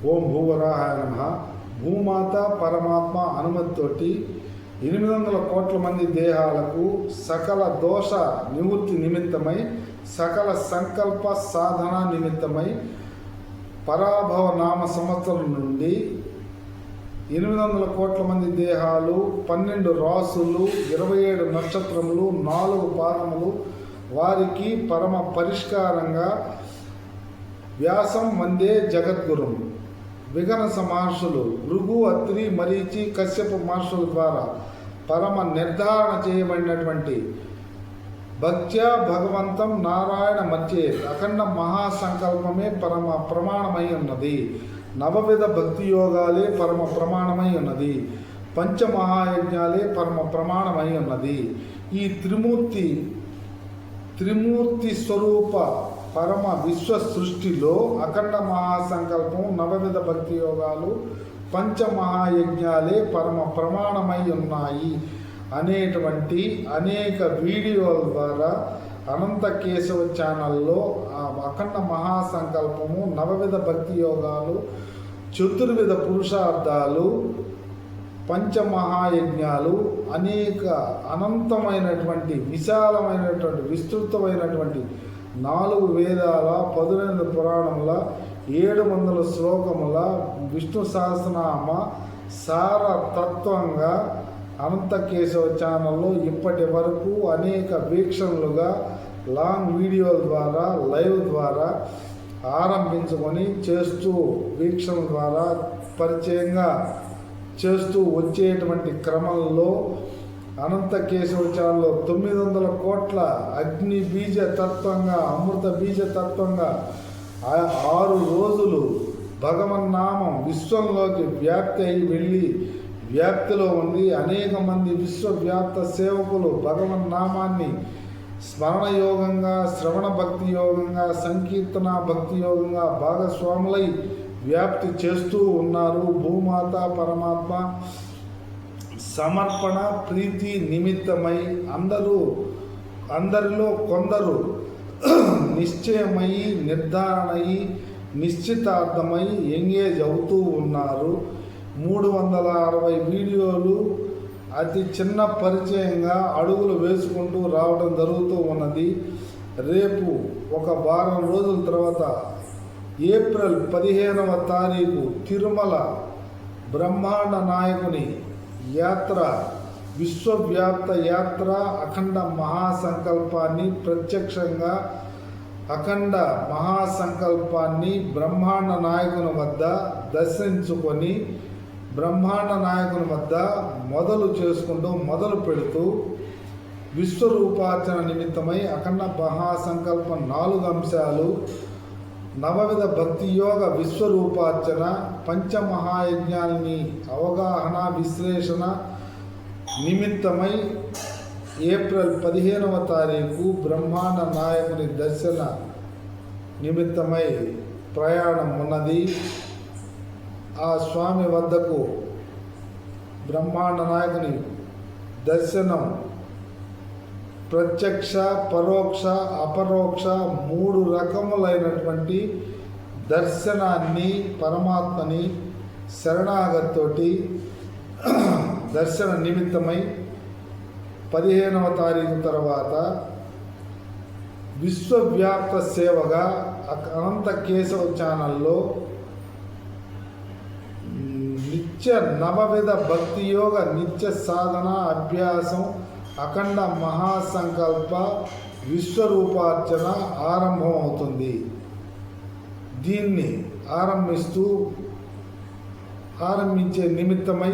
ఓం భూవరాహాయ నమః. భూమాత పరమాత్మ అనుమతితోటి 800 కోట్ల మంది దేహాలకు సకల దోష నివృత్తి నిమిత్తమై, సకల సంకల్ప సాధన నిమిత్తమై పరాభవ నామ సంవత్సరం నుండి 800 కోట్ల మంది దేహాలు, 12 రాసులు, 27 నక్షత్రములు, 4 పాదములు వారికి పరమ పరిష్కారంగా వ్యాసం వందే జగద్గురు విఘనస మహర్షులు భృగు, అత్రి, మరీచి, కశ్యప మహర్షుల ద్వారా పరమ నిర్ధారణ చేయబడినటువంటి భక్త్యా భగవంతం నారాయణ మధ్యే అఖండ మహాసంకల్పమే పరమ ప్రమాణమై ఉన్నది. నవవిధ భక్తి యోగాలే పరమ ప్రమాణమై ఉన్నది. పంచమహాయజ్ఞాలే పరమ ప్రమాణమై ఉన్నది. ఈ త్రిమూర్తి స్వరూప పరమ విశ్వ సృష్టిలో అఖండ మహాసంకల్పం, నవవిధ భక్తి యోగాలు, పంచమహాయజ్ఞాలే పరమ ప్రమాణమై ఉన్నాయి అనేటువంటి అనేక వీడియోల ద్వారా అనంత కేశవ ఛానల్లో ఆ అఖండ మహాసంకల్పము, నవవిధ భక్తి యోగాలు, చతుర్విధ పురుషార్థాలు, పంచమహాయజ్ఞాలు, అనేక అనంతమైనటువంటి విశాలమైనటువంటి విస్తృతమైనటువంటి 4 వేదాల, 18 పురాణముల, 700 శ్లోకముల విష్ణు సహస్రనామ సార తత్వంగా అనంత కేశవ ఛానల్లో ఇప్పటి వరకు అనేక వీక్షణలుగా లాంగ్ వీడియోల ద్వారా, లైవ్ ద్వారా ఆరంభించుకొని చేస్తూ వీక్షణ ద్వారా పరిచయంగా చేస్తూ వచ్చేటువంటి క్రమంలో అనంత కేశవ ఛానల్లో 900 కోట్ల అగ్ని బీజ తత్వంగా, అమృత బీజ తత్వంగా 6 రోజులు భగవన్నామం విశ్వంలోకి వ్యాప్తి అయి వెళ్ళి వ్యాప్తిలో ఉంది. అనేక మంది విశ్వవ్యాప్త సేవకులు భగవన్నామాన్ని స్మరణ యోగంగా, శ్రవణ భక్తి యోగంగా, సంకీర్తన భక్తి యోగంగా భాగస్వాములై వ్యాప్తి చేస్తూ ఉన్నారు. భూమాత పరమాత్మ సమర్పణ ప్రీతి నిమిత్తమై అందరిలో కొందరు నిశ్చయమై, నిర్ధారణయి, నిశ్చితార్థమై ఎంగేజ్ అవుతూ ఉన్నారు. 360 వీడియోలు అతి చిన్న పరిచయంగా అడుగులు వేసుకుంటూ రావడం జరుగుతూ ఉన్నది. రేపు ఒక వారం రోజుల తర్వాత ఏప్రిల్ 15వ తారీఖు తిరుమల బ్రహ్మాండ నాయకుని యాత్ర, విశ్వవ్యాప్త యాత్ర, అఖండ మహాసంకల్పాన్ని ప్రత్యక్షంగా అఖండ మహాసంకల్పాన్ని బ్రహ్మాండ నాయకుని వద్ద దర్శించుకొని బ్రహ్మాండ నాయకుని వద్ద మొదలు పెడుతూ విశ్వరూపార్చన నిమిత్తమై అఖండ మహాసంకల్పం 4 అంశాలు, నవవిధ భక్తి యోగ విశ్వరూపార్చన, పంచమహాయజ్ఞాలని అవగాహన విశ్లేషణ నిమిత్తమై ఏప్రిల్ 15వ తారీఖు బ్రహ్మాండ నాయకుని దర్శన నిమిత్తమై ప్రయాణం ఉన్నది. ఆ స్వామి వద్దకు బ్రహ్మాండ నాయకుని దర్శనం ప్రత్యక్ష, పరోక్ష, అపరోక్ష 3 రకములైనటువంటి దర్శనాన్ని పరమాత్మని శరణాగతితోటి దర్శన నిమిత్తమై 15వ తారీఖు తర్వాత విశ్వవ్యాప్త సేవగా అనంత కేశవ ఛానల్లో నిత్య నవవిధ భక్తి యోగ నిత్య సాధన అభ్యాసం అఖండ మహాసంకల్ప విశ్వరూపార్చన ఆరంభమవుతుంది. దీన్ని ఆరంభించే నిమిత్తమై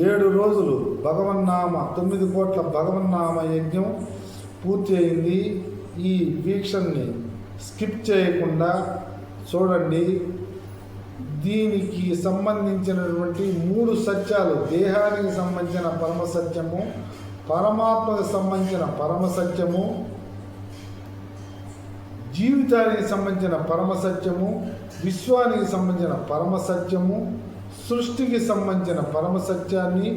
7 రోజులు 9 కోట్ల భగవన్నామ యజ్ఞం పూర్తి అయింది. ఈ వీక్షణని స్కిప్ చేయకుండా చూడండి. దీనికి సంబంధించినటువంటి 3 సత్యాలు, దేహానికి సంబంధించిన పరమ సత్యము, పరమాత్మకు సంబంధించిన పరమ సత్యము, జీవితానికి సంబంధించిన పరమ సత్యము, విశ్వానికి సంబంధించిన పరమ సత్యము, సృష్టికి సంబంధించిన పరమ సత్యాన్ని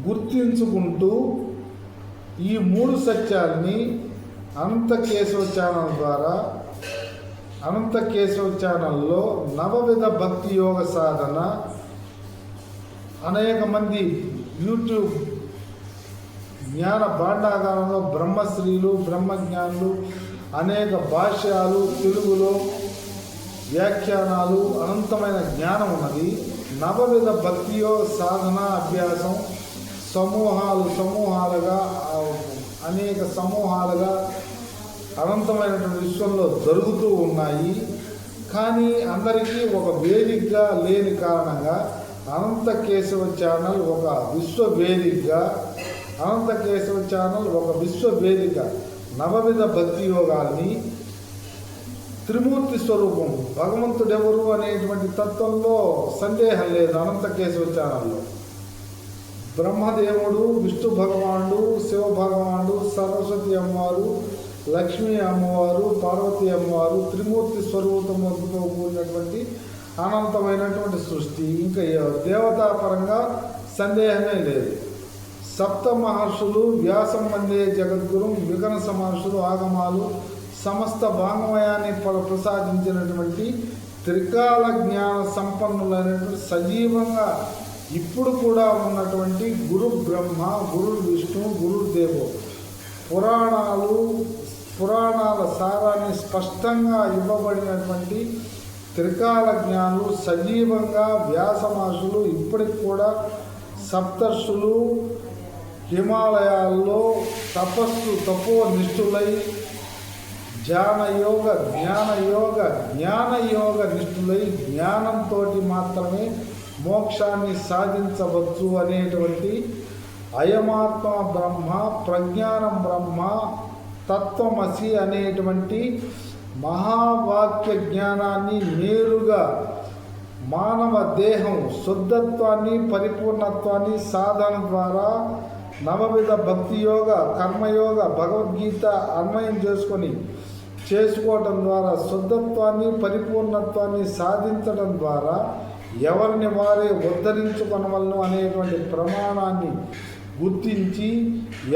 గుర్తించుకుంటూ ఈ 3 సత్యాల్ని అనంత కేశవ ఛానల్ ద్వారా అనంత కేశవ ఛానల్లో నవవిధ భక్తి యోగ సాధన అనేక మంది యూట్యూబ్ జ్ఞాన భాండాగారంలో బ్రహ్మశ్రీలు బ్రహ్మజ్ఞానులు అనేక భాష్యాలు తెలుగులో వ్యాఖ్యానాలు అనంతమైన జ్ఞానం ఉన్నది. నవవిధ భక్తి యోగ సాధన అభ్యాసం సమూహాలుగా అనేక సమూహాలుగా అనంతమైనటువంటి విశ్వంలో జరుగుతూ ఉన్నాయి. కానీ అందరికీ ఒక వేదికగా లేని కారణంగా అనంత కేశవ ఛానల్ ఒక విశ్వవేదికగా నవవిధ భక్తి యోగాల్ని త్రిమూర్తి స్వరూపం భగవంతుడెవరు అనేటువంటి తత్వంలో సందేహం లేదు. అనంత కేశవ ఛానల్లో బ్రహ్మదేవుడు, విష్ణు భగవానుడు, శివ భగవానుడు, సరస్వతి అమ్మవారు, లక్ష్మీ అమ్మవారు, పార్వతీ అమ్మవారు త్రిమూర్తి స్వరూపంతో కూడినటువంటి అనంతమైనటువంటి సృష్టి. ఇంకా దేవతాపరంగా సందేహమే లేదు. సప్త మహర్షులు, వ్యాసం వందే జగద్గురు, వికనస మహర్షులు, ఆగమాలు సమస్త భాగమయాన్ని ప్రసాదించినటువంటి త్రికాల జ్ఞాన సంపన్నులైనటువంటి సజీవంగా ఇప్పుడు కూడా ఉన్నటువంటి గురు బ్రహ్మ, గురు విష్ణు, గురుదేవో పురాణాల సారాన్ని స్పష్టంగా ఇవ్వబడినటువంటి త్రికాల జ్ఞానులు సజీవంగా వ్యాస మహర్షులు ఇప్పటికి కూడా సప్తర్షులు హిమాలయాల్లో తపోనిష్ఠులై జ్ఞానయోగ నిష్ఠులై జ్ఞానంతో మాత్రమే మోక్షాన్ని సాధించవచ్చు అనేటువంటి అయమాత్మ బ్రహ్మ, ప్రజ్ఞానం బ్రహ్మ, తత్వమసి అనేటువంటి మహావాక్య జ్ఞానాన్ని నేరుగా మానవ దేహం శుద్ధత్వాన్ని పరిపూర్ణత్వాన్ని సాధన ద్వారా నవవిధ భక్తి యోగ కర్మయోగ భగవద్గీత అన్వయం చేసుకోవటం ద్వారా శుద్ధత్వాన్ని పరిపూర్ణత్వాన్ని సాధించడం ద్వారా ఎవరిని వారే ఉద్ధరించుకొనవలను అనేటువంటి ప్రమాణాన్ని గుర్తించి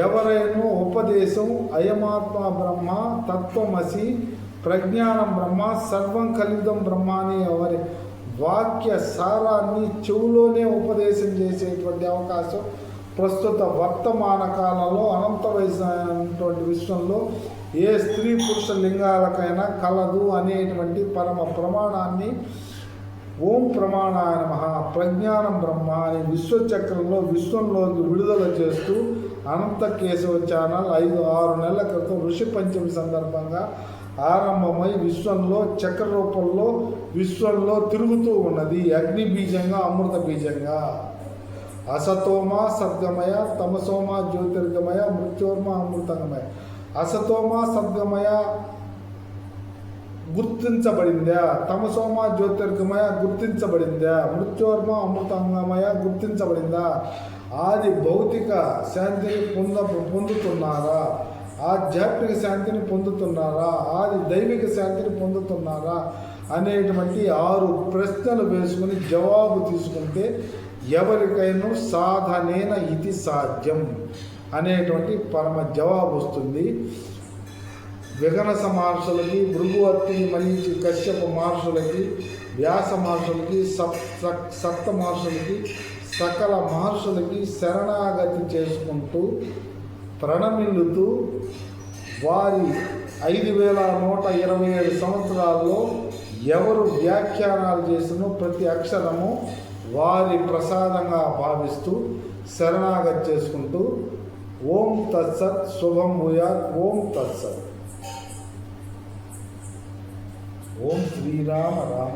ఎవరైనా ఉపదేశం అయమాత్మ బ్రహ్మ, తత్వమసి, ప్రజ్ఞానం బ్రహ్మ, సర్వం కలిదం బ్రహ్మ అనే ఎవరి వాక్య సారాన్ని చెవులోనే ఉపదేశం చేసేటువంటి అవకాశం ప్రస్తుత వర్తమాన కాలంలో అనంతమైనటువంటి విశ్వంలో ఏ స్త్రీ పురుష లింగాలకైనా కలదు అనేటువంటి పరమ ప్రమాణాన్ని ఓం ప్రమాణాయ నమః ప్రజ్ఞానం బ్రహ్మ అని విశ్వచక్రంలో విశ్వంలోకి విడుదల చేస్తూ అనంత కేశవ ఛానల్ 5-6 నెలల క్రితం ఋషి పంచమి సందర్భంగా ఆరంభమై విశ్వంలో చక్ర రూపంలో విశ్వంలో తిరుగుతూ ఉన్నది. అగ్ని బీజంగా, అమృత బీజంగా. అసతోమ సద్గమయ, తమసోమ జ్యోతిర్గమయ, మృత్యోర్మ అమృతంగమయ. అసతోమ సద్గమయ గుర్తించబడిందా, తమసోమ జ్యోతిర్గమయ గుర్తించబడిందా, మృత్యోర్మ అమృతంగమయ గుర్తించబడిందా, ఆది భౌతిక శాంతిని పొందుతున్నారా, ఆధ్యాత్మిక శాంతిని పొందుతున్నారా, ఆది దైవిక శాంతిని పొందుతున్నారా అనేటువంటి 6 ప్రశ్నలు వేసుకుని జవాబు తీసుకుంటే ఎవరికైనా సాధనేన ఇది సాధ్యం అనేటువంటి పరమ జవాబు వస్తుంది. విగనస మహర్షులకి, భృగువర్తి, మరీచి, కశ్యప మహర్షులకి, వ్యాస మహర్షులకి, సప్త మహర్షులకి, సకల మహర్షులకి శరణాగతి చేసుకుంటూ ప్రణమిల్లుతూ వారి 5127 సంవత్సరాల్లో ఎవరు వ్యాఖ్యానాలు చేసినో ప్రతి అక్షరము వారి ప్రసాదంగా భావిస్తూ శరణాగతి చేసుకుంటూ ఓం తత్సత్ శుభం భూయాత్. ఓం తత్సత్. ఓం శ్రీరామ రామ.